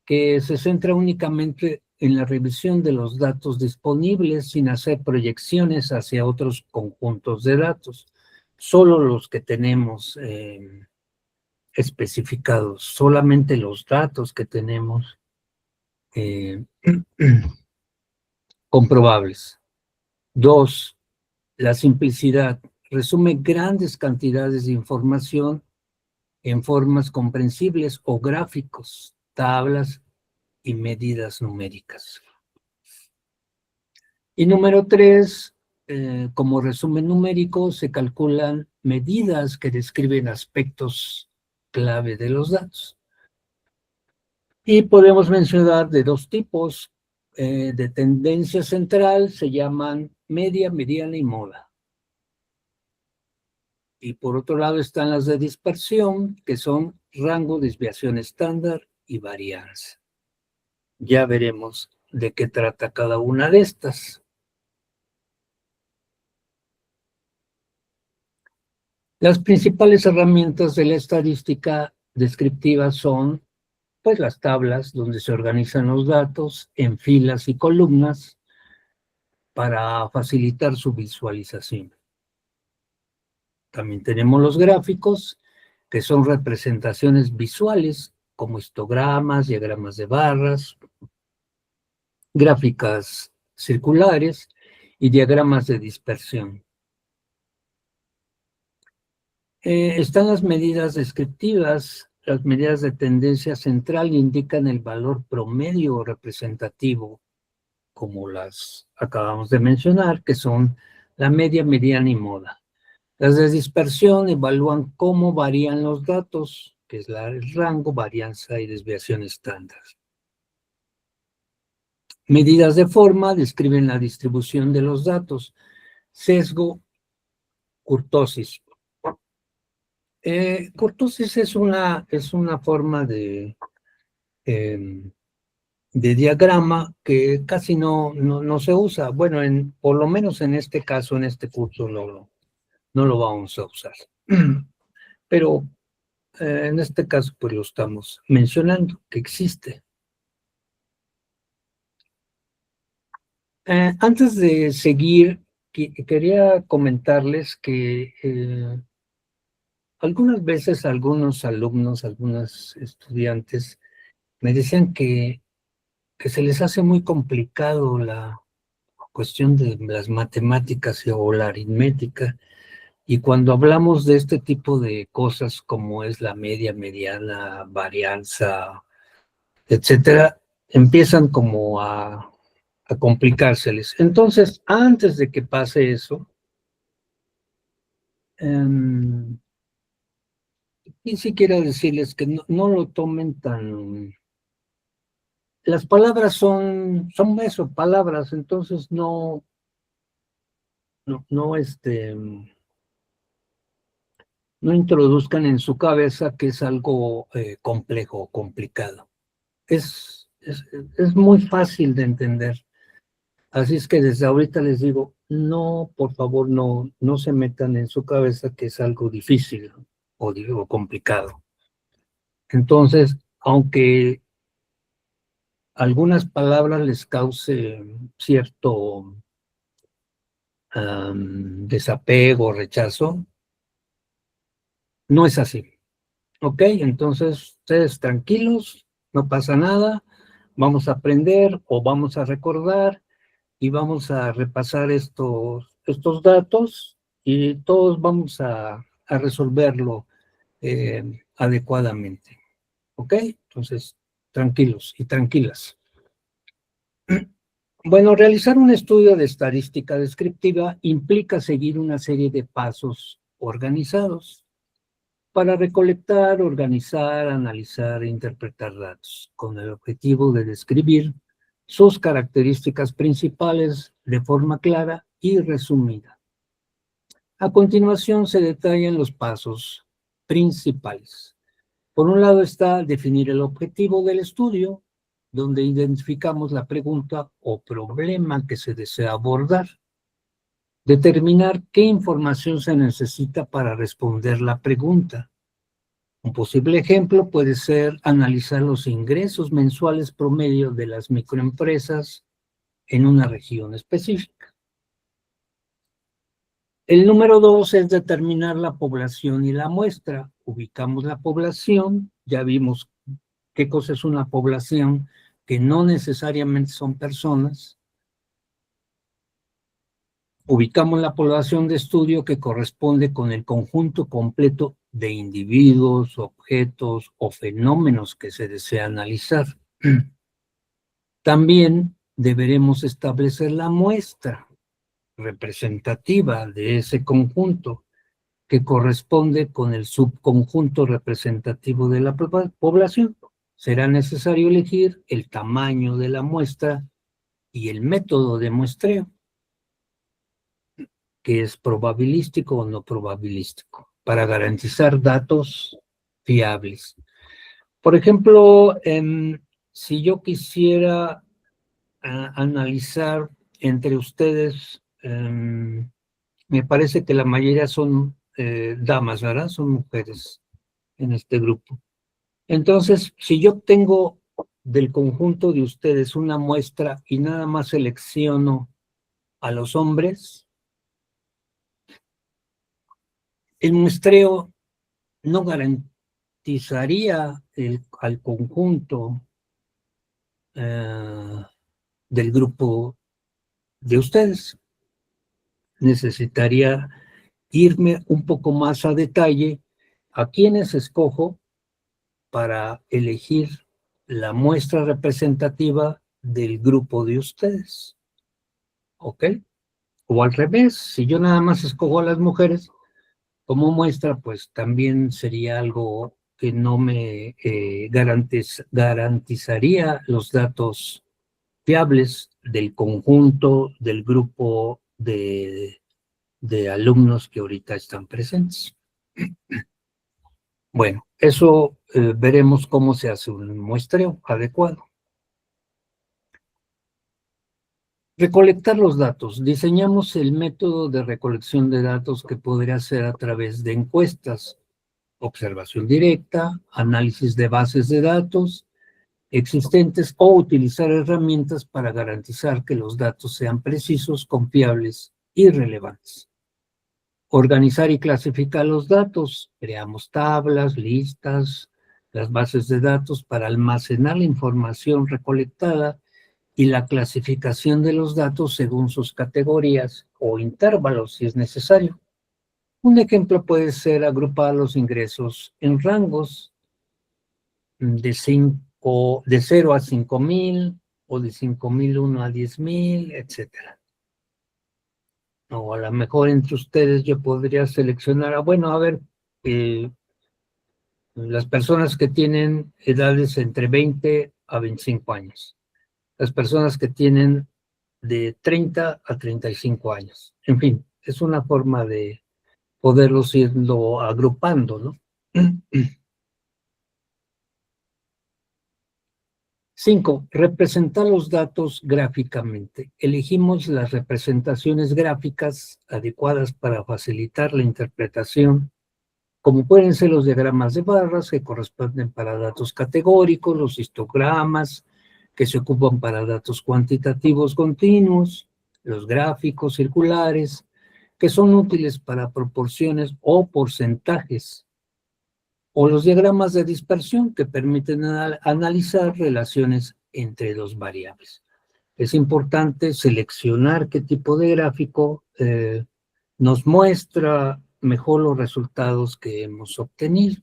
que se centra únicamente en la revisión de los datos disponibles sin hacer proyecciones hacia otros conjuntos de datos, solo los que tenemos especificados, solamente los datos que tenemos comprobables. 2. La simplicidad. Resume grandes cantidades de información en formas comprensibles o gráficos, tablas y medidas numéricas. Y número 3, como resumen numérico, se calculan medidas que describen aspectos clave de los datos. Y podemos mencionar de dos tipos de tendencia central, se llaman media, mediana y moda. Y por otro lado están las de dispersión, que son rango, desviación estándar y varianza. Ya veremos de qué trata cada una de estas. Las principales herramientas de la estadística descriptiva son, pues, las tablas donde se organizan los datos en filas y columnas para facilitar su visualización. También tenemos los gráficos, que son representaciones visuales como histogramas, diagramas de barras, gráficas circulares y diagramas de dispersión. Están las medidas descriptivas. Las medidas de tendencia central indican el valor promedio o representativo, como las acabamos de mencionar, que son la media, mediana y moda. Las de dispersión evalúan cómo varían los datos, que es el rango, varianza y desviación estándar. Medidas de forma describen la distribución de los datos. Sesgo, kurtosis. Kurtosis es una forma de diagrama que casi no se usa. Bueno, por lo menos en este caso, en este curso, no lo vamos a usar. Pero en este caso, pues lo estamos mencionando, que existe. Antes de seguir, quería comentarles que algunas veces algunos alumnos, algunos estudiantes me decían que se les hace muy complicado cuestión de las matemáticas o la aritmética. Y cuando hablamos de este tipo de cosas como es la media, mediana, varianza, etcétera, empiezan como a complicárseles. Entonces, antes de que pase eso, y sí quiero decirles que no lo tomen tan... Las palabras son eso, palabras, entonces no, no introduzcan en su cabeza que es algo complejo o complicado. Es muy fácil de entender. Así es que desde ahorita les digo, no, por favor, no se metan en su cabeza que es algo difícil o digo complicado. Entonces, aunque algunas palabras les cause cierto desapego, rechazo, no es así. ¿Ok? Entonces, ustedes tranquilos, no pasa nada, vamos a aprender o vamos a recordar y vamos a repasar estos datos y todos vamos a resolverlo adecuadamente. ¿Ok? Entonces, tranquilos y tranquilas. Bueno, realizar un estudio de estadística descriptiva implica seguir una serie de pasos organizados para recolectar, organizar, analizar e interpretar datos, con el objetivo de describir sus características principales de forma clara y resumida. A continuación se detallan los pasos principales. Por un lado está definir el objetivo del estudio, donde identificamos la pregunta o problema que se desea abordar. Determinar qué información se necesita para responder la pregunta. Un posible ejemplo puede ser analizar los ingresos mensuales promedio de las microempresas en una región específica. El número 2 es determinar la población y la muestra. Ubicamos la población, ya vimos qué cosa es una población, que no necesariamente son personas. Ubicamos la población de estudio que corresponde con el conjunto completo de individuos, objetos o fenómenos que se desea analizar. También deberemos establecer la muestra representativa de ese conjunto que corresponde con el subconjunto representativo de la población. Será necesario elegir el tamaño de la muestra y el método de muestreo, que es probabilístico o no probabilístico, para garantizar datos fiables. Por ejemplo, si yo quisiera analizar entre ustedes, me parece que la mayoría son damas, ¿verdad? Son mujeres en este grupo. Entonces, si yo tengo del conjunto de ustedes una muestra y nada más selecciono a los hombres, el muestreo no garantizaría al conjunto del grupo de ustedes. Necesitaría irme un poco más a detalle a quienes escojo para elegir la muestra representativa del grupo de ustedes. ¿Ok? O al revés, si yo nada más escojo a las mujeres como muestra, pues también sería algo que no me garantizaría los datos fiables del conjunto del grupo de alumnos que ahorita están presentes. Bueno, eso veremos cómo se hace un muestreo adecuado. Recolectar los datos. Diseñamos el método de recolección de datos que podría ser a través de encuestas, observación directa, análisis de bases de datos existentes o utilizar herramientas para garantizar que los datos sean precisos, confiables y relevantes. Organizar y clasificar los datos. Creamos tablas, listas, las bases de datos para almacenar la información recolectada y la clasificación de los datos según sus categorías o intervalos si es necesario. Un ejemplo puede ser agrupar los ingresos en rangos de 0 a 5,000 o de 5,001 a 10,000, etc. O a lo mejor entre ustedes yo podría seleccionar, bueno, a ver, las personas que tienen edades entre 20 a 25 años, las personas que tienen de 30 a 35 años. En fin, es una forma de poderlos irlo agrupando, ¿no? 5. Representar los datos gráficamente. Elegimos las representaciones gráficas adecuadas para facilitar la interpretación, como pueden ser los diagramas de barras que corresponden para datos categóricos, los histogramas que se ocupan para datos cuantitativos continuos, los gráficos circulares que son útiles para proporciones o porcentajes, o los diagramas de dispersión que permiten analizar relaciones entre dos variables. Es importante seleccionar qué tipo de gráfico nos muestra mejor los resultados que hemos obtenido.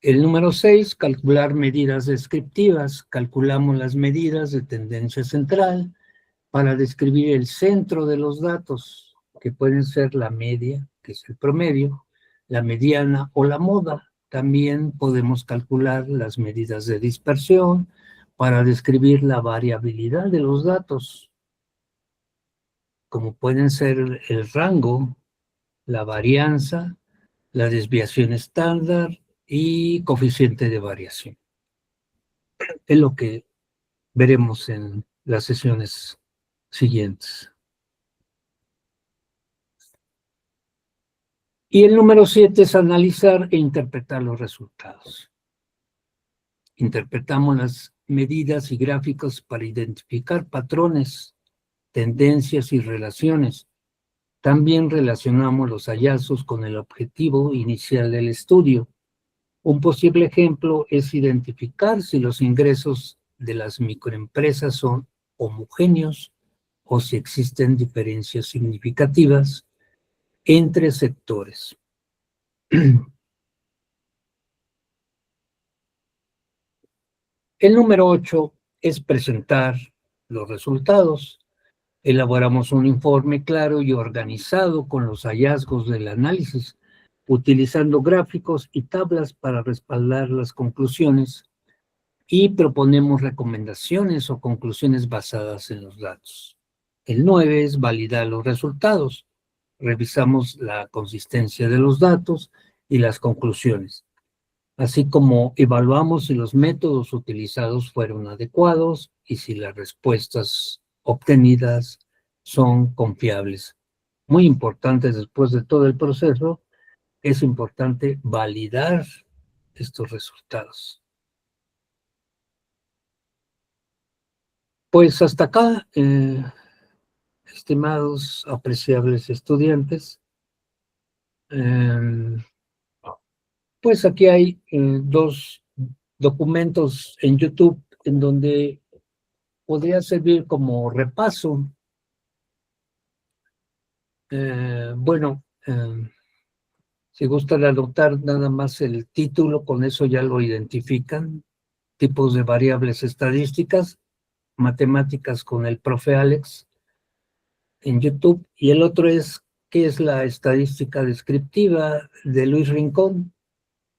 El número 6, calcular medidas descriptivas. Calculamos las medidas de tendencia central para describir el centro de los datos, que pueden ser la media, que es el promedio, la mediana o la moda. También podemos calcular las medidas de dispersión para describir la variabilidad de los datos, como pueden ser el rango, la varianza, la desviación estándar y coeficiente de variación. Es lo que veremos en las sesiones siguientes. Y el número 7 es analizar e interpretar los resultados. Interpretamos las medidas y gráficos para identificar patrones, tendencias y relaciones. También relacionamos los hallazgos con el objetivo inicial del estudio. Un posible ejemplo es identificar si los ingresos de las microempresas son homogéneos o si existen diferencias significativas entre sectores. El número 8 es presentar los resultados. Elaboramos un informe claro y organizado con los hallazgos del análisis, utilizando gráficos y tablas para respaldar las conclusiones, y proponemos recomendaciones o conclusiones basadas en los datos. El 9 es validar los resultados. Revisamos la consistencia de los datos y las conclusiones, así como evaluamos si los métodos utilizados fueron adecuados y si las respuestas obtenidas son confiables. Muy importante, después de todo el proceso, es importante validar estos resultados. Pues hasta acá, estimados, apreciables estudiantes, pues aquí hay 2 documentos en YouTube en donde podría servir como repaso. Bueno, si gustan anotar nada más el título, con eso ya lo identifican. Tipos de variables estadísticas, matemáticas con el profe Alex en YouTube. Y el otro es ¿qué es la estadística descriptiva? De Luis Rincón.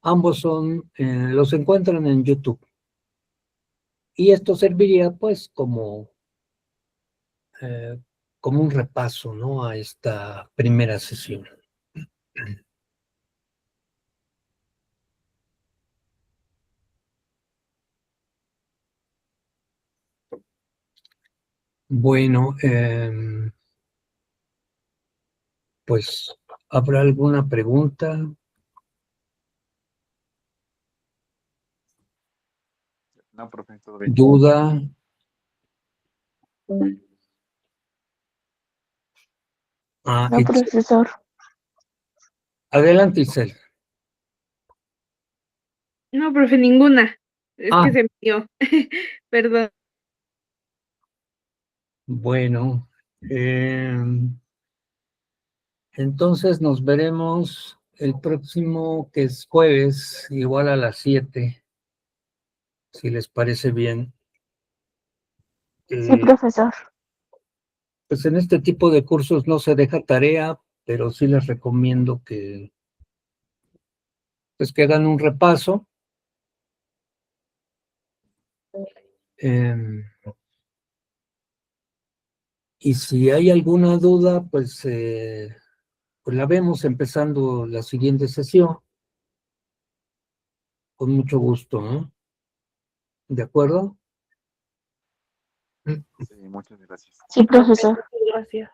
Ambos son, los encuentran en YouTube. Y esto serviría pues como un repaso, ¿no?, a esta primera sesión. Bueno, pues, ¿habrá alguna pregunta? No, profe, todo bien. ¿Duda? No, Itzel. profesor. Adelante, Itzel. No, profe, ninguna. Es Ah. que se me dio. Perdón. Bueno, entonces nos veremos el próximo, que es jueves, igual a las 7, si les parece bien. Sí, profesor. Pues en este tipo de cursos no se deja tarea, pero sí les recomiendo pues que hagan un repaso. Y si hay alguna duda, pues la vemos empezando la siguiente sesión. Con mucho gusto, ¿no? ¿De acuerdo? Sí, muchas gracias. Sí, profesor. Gracias.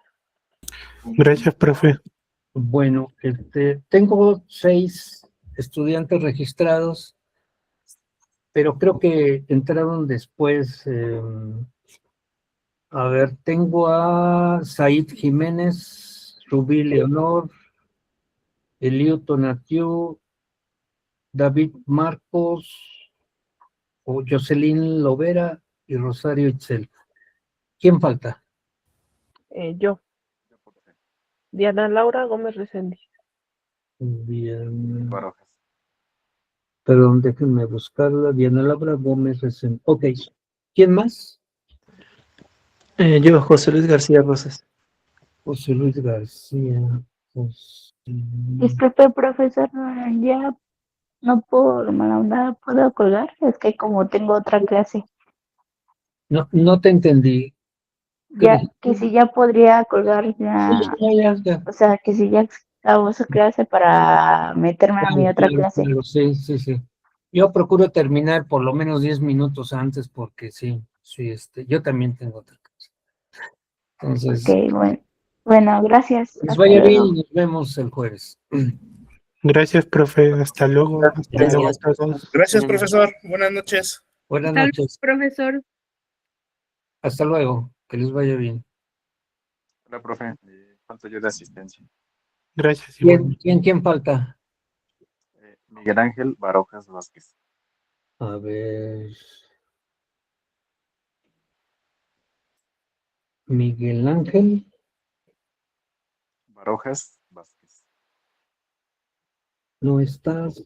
Gracias, profe. Bueno, tengo 6 estudiantes registrados, pero creo que entraron después. A ver, tengo a Said Jiménez, Rubí Leonor, Eliu Tonatiu, David Marcos, o Jocelyn Lovera y Rosario Itzel. ¿Quién falta? Yo, Diana Laura Gómez Reséndiz. Bien. Barojas. Perdón, déjenme buscarla. Diana Laura Gómez Reséndiz. Ok. ¿Quién más? Yo, José Luis García Rosas. José Luis García. Disculpe, profesor, ya no por mala onda puedo colgar. Es que como tengo otra clase, No te entendí. ¿Qué ya dijiste? que si ya podría colgar ya, Ya. o sea, que si ya acabó su clase para meterme a mi otra clase. Claro, sí. Yo procuro terminar por lo menos 10 minutos antes porque sí, yo también tengo otra cosa. Entonces, Ok, bueno, gracias. les Hasta vaya bien luego. y nos vemos el jueves. Gracias, profe. Hasta luego. Hasta luego a Gracias. todos. Gracias, profesor. Buenas noches. Buenas Hasta luego, noches. profesor. Hasta luego. Que les vaya bien. Hola, profe. ¿Cuánto yo de asistencia? Gracias, Iván. ¿Quién falta? Miguel Ángel Barojas Vázquez. A ver. Miguel Ángel. Barojas Vázquez. No estás.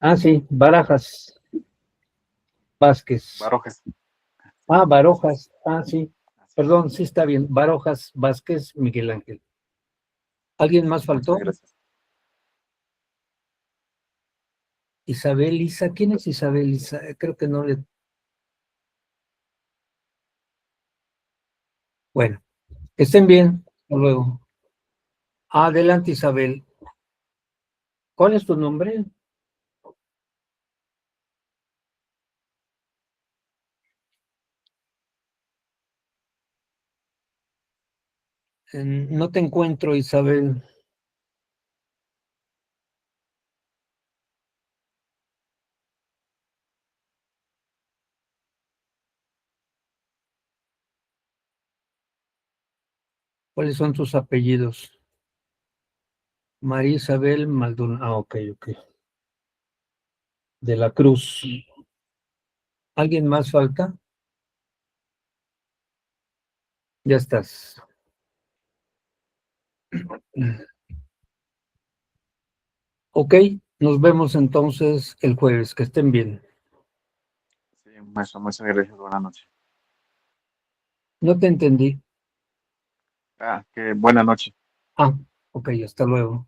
Ah, sí, Barajas Vázquez. Barojas. Barojas. Ah, sí. Así es. Perdón, sí está bien. Barojas Vázquez, Miguel Ángel. ¿Alguien más faltó? Muchas gracias. Isabel Isa. ¿Quién es Isabel Isa? Creo que no le. Bueno, que estén bien. Hasta luego. Adelante, Isabel. ¿Cuál es tu nombre? No te encuentro, Isabel. ¿Cuáles son tus apellidos? María Isabel Maldonado. Ok. De la Cruz. ¿Alguien más falta? Ya estás. Ok, nos vemos entonces el jueves. Que estén bien. Sí, maestro, muchas gracias. Buenas noches. No te entendí. Que buena noche. Ok, hasta luego.